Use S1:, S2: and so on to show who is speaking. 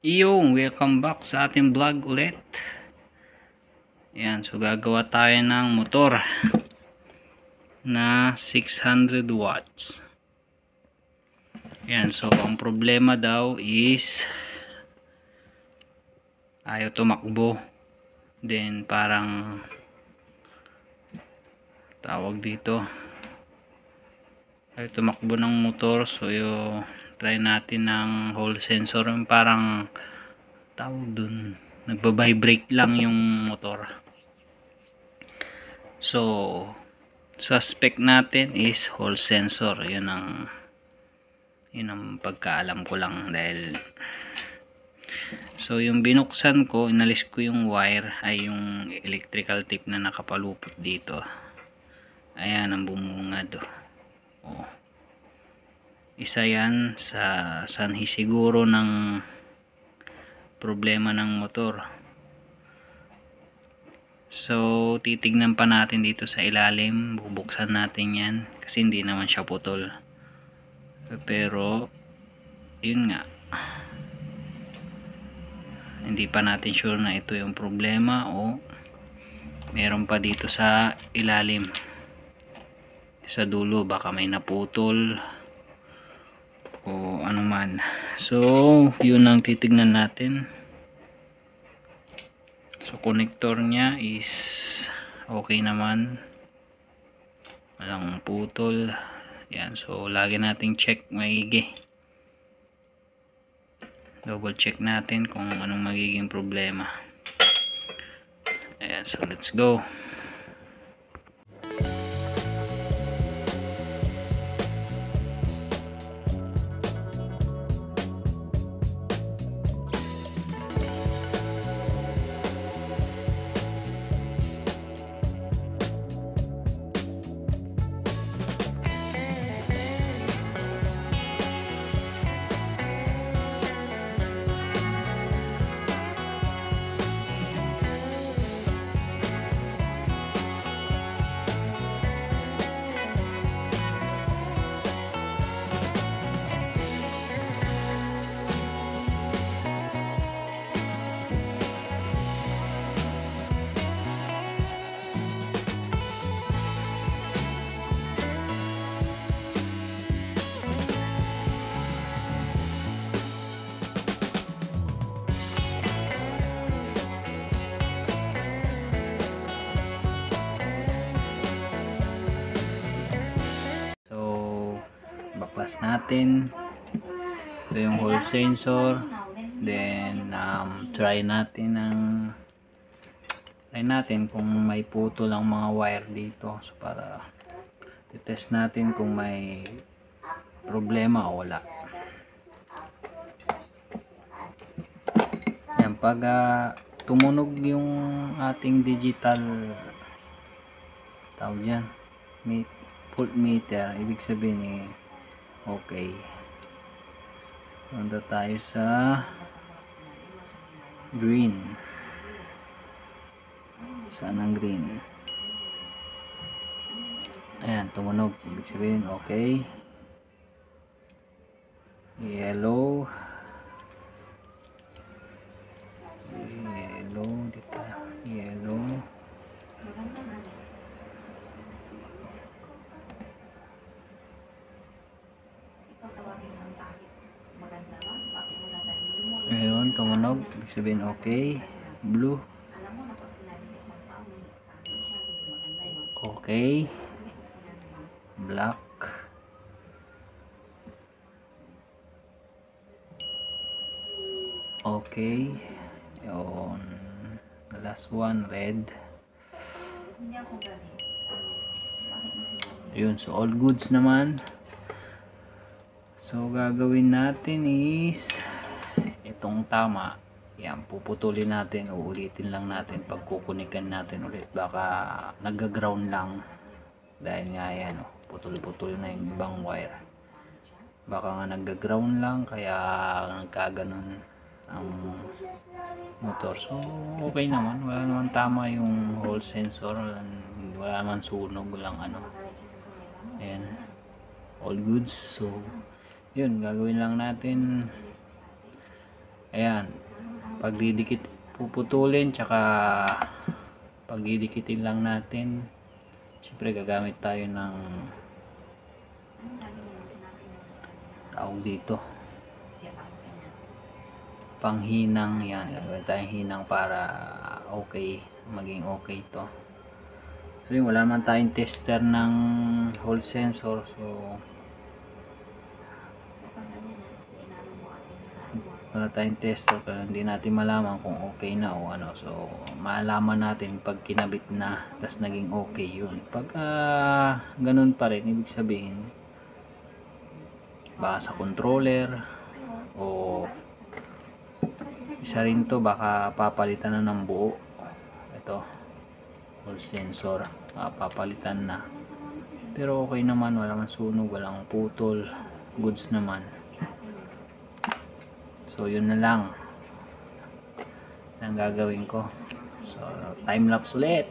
S1: Welcome back sa ating vlog ulit. Ayan, so gagawa tayo ng motor na 600 watts. Ayan, so ang problema daw is ayaw tumakbo. Then parang tawag dito, ayaw tumakbo ng motor. So try natin ng hall sensor. Parang tawag dun, nagba-vibrate lang yung motor. So suspect natin is hall sensor. Yun ang pagkaalam ko lang. Dahil so yung binuksan ko, inalis ko yung wire, ay yung electrical tape na nakapalupot dito. Ayan ang bumungad. Isa yan sa sanhi siguro ng problema ng motor. So titignan pa natin dito sa ilalim, bubuksan natin yan kasi hindi naman siya putol. Pero yun nga, hindi pa natin sure na ito yung problema o meron pa dito sa ilalim. Sa dulo baka may naputol o ano man. So yun ang titignan natin. So connector nya is okay naman, walang putol. Yan, so lagi nating check maigi, double check natin kung anong magiging problema. Ayan, so let's go. Baklas natin ito yung hall sensor. Then try natin kung may putol ang mga wire dito, so para test natin kung may problema o wala. Yan, pag tumunog yung ating digital tawag yan voltmeter, ibig sabihin okay. Punta tayo sa green. Saan ang green? Ayan, tumunog, ibig sabihin okay. Yellow dito, yellow. Ayun, tumunog, ibig sabihin okay. Blue okay. Black okay. Yun, the last one red. Yun, so all goods naman. So gagawin natin is itong tama, yan, puputulin natin, uulitin lang natin, pagkukunikan natin ulit, baka nag-ground lang dahil nga yan, putol-putol na yung ibang wire, baka nga nag-ground lang kaya nagkaganon ang motor. So okay naman, wala naman, tama yung hall sensor, wala naman sunog, walang ano. Ayan, all goods. So yun, gagawin lang natin Ayan, pagdidikit puputulin, tsaka pagdidikitin lang natin. Siyempre gagamit tayo ng tawag dito, panghinang. Yan, gagawin tayong hinang para maging okay to. So yun, wala naman tayong tester ng hole sensor, so wala tayong tester, kaya hindi natin malaman kung okay na o ano. So malalaman natin pag kinabit na tas naging okay yun. Pag ganun pa rin, ibig sabihin baka sa controller, o isa rin to, baka papalitan na ng buo. Ito, hole sensor, papalitan na, pero okay naman, wala man sunog, walang putol, goods naman. So yun na lang ang gagawin ko. So time lapse ulit.